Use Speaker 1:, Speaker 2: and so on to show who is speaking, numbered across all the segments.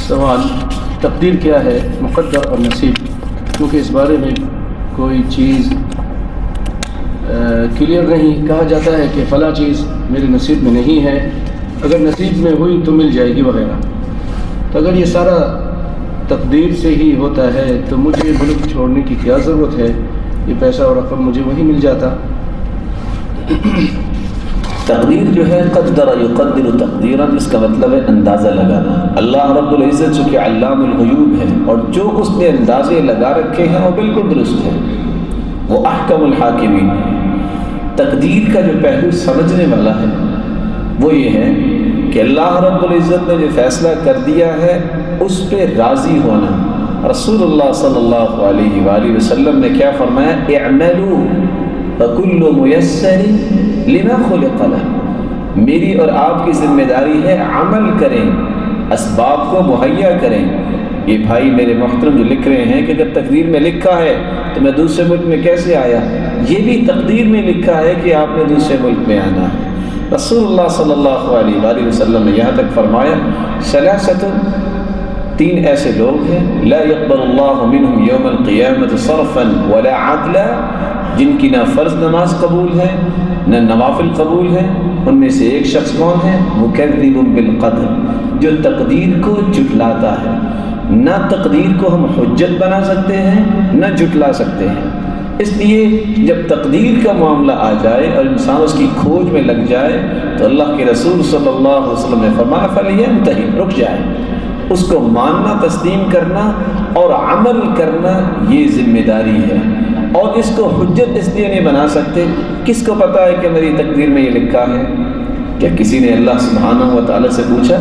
Speaker 1: سوال، تقدیر کیا ہے، مقدر اور نصیب؟ کیونکہ اس بارے میں کوئی چیز کلیئر نہیں. کہا جاتا ہے کہ فلاں چیز میرے نصیب میں نہیں ہے، اگر نصیب میں ہوئی تو مل جائے گی وغیرہ. تو اگر یہ سارا تقدیر سے ہی ہوتا ہے تو مجھے ملک چھوڑنے کی کیا ضرورت ہے؟ یہ پیسہ اور رقم مجھے وہی مل جاتا.
Speaker 2: تقدیر جو ہے قدر یقدر تقدیرا، اس کا مطلب ہے اندازہ لگانا. اللہ رب العزت چونکہ علام الغیوب ہے اور جو اس نے اندازے لگا رکھے ہیں وہ بالکل درست ہے، وہ احکم الحاکمین ہے. تقدیر کا جو پہلو سمجھنے والا ہے وہ یہ ہے کہ اللہ رب العزت نے جو فیصلہ کر دیا ہے اس پہ راضی ہونا. رسول اللہ صلی اللہ علیہ وآلہ وسلم نے کیا فرمایا؟ اعملوا فکل میسر لما خلق لہ. میری اور آپ کی ذمہ داری ہے عمل کریں، اسباب کو مہیا کریں. یہ بھائی میرے محترم جو لکھ رہے ہیں کہ اگر تقدیر میں لکھا ہے تو میں دوسرے ملک میں کیسے آیا، یہ بھی تقدیر میں لکھا ہے کہ آپ نے دوسرے ملک میں آنا ہے. رسول اللہ صلی اللہ علیہ وآلہ وسلم نے یہاں تک فرمایا ثلاثۃ، تین ایسے لوگ ہیں لا يقبل اللہ منہم یوم القیامۃ صرفا ولا عدلا، جن کی نہ فرض نماز قبول ہے نہ نوافل قبول ہے. ان میں سے ایک شخص کون ہے؟ مکذب بالقدر، جو تقدیر کو جھٹلاتا ہے. نہ تقدیر کو ہم حجت بنا سکتے ہیں نہ جھٹلا سکتے ہیں. اس لیے جب تقدیر کا معاملہ آ جائے اور انسان اس کی کھوج میں لگ جائے تو اللہ کے رسول صلی اللہ علیہ وسلم نے فرمایا فَلْيَنْتَهِ، رک جائے. اس کو ماننا، تسلیم کرنا اور عمل کرنا یہ ذمہ داری ہے. اور اس کو حجت اس لیے نہیں بنا سکتے، کس کو پتا ہے کہ میری تقدیر میں یہ لکھا ہے؟ کیا کسی نے اللہ سبحانہ و تعالیٰ سے پوچھا؟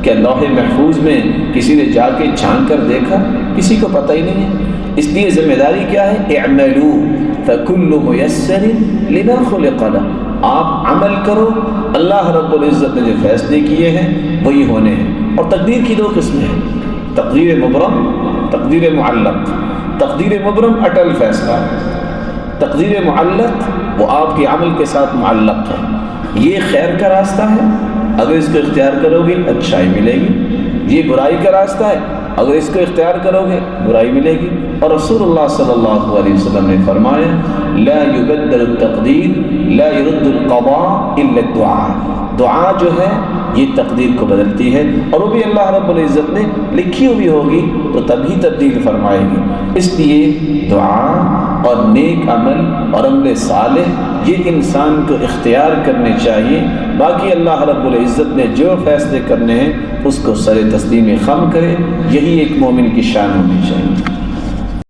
Speaker 2: کیا لوح محفوظ میں کسی نے جا کے چھان کر دیکھا؟ کسی کو پتہ ہی نہیں ہے. اس لیے ذمہ داری کیا ہے؟ اعملوا فکل میسر لما خلق لہ. آپ عمل کرو، اللہ رب العزت نے جو فیصلے کیے ہیں وہی ہونے ہیں. اور تقدیر کی دو قسمیں ہیں، تقدیر مبرم، تقدیر معلق. تقدیر مبرم اٹل فیصلہ ہے، تقدیر معلق وہ آپ کے عمل کے ساتھ معلق ہے. یہ خیر کا راستہ ہے، اگر اس کو اختیار کرو گے اچھائی ملے گی. یہ برائی کا راستہ ہے، اگر اس کو اختیار کرو گے برائی ملے گی. اور رسول اللہ صلی اللہ علیہ وسلم نے فرمایا لا يبدل التقدیر لا يرد القضاء الا الدعاء. دعا جو ہے یہ تقدیر کو بدلتی ہے، اور وہ بھی اللہ رب العزت نے لکھی ہوئی ہوگی تو تبھی تبدیل فرمائے گی. اس لیے دعا اور نیک عمل اور عمل صالح یہ انسان کو اختیار کرنے چاہیے. باقی اللہ رب العزت نے جو فیصلے کرنے ہیں اس کو سر تسلیم خم کرے. یہی ایک مومن کی شان ہونی چاہیے.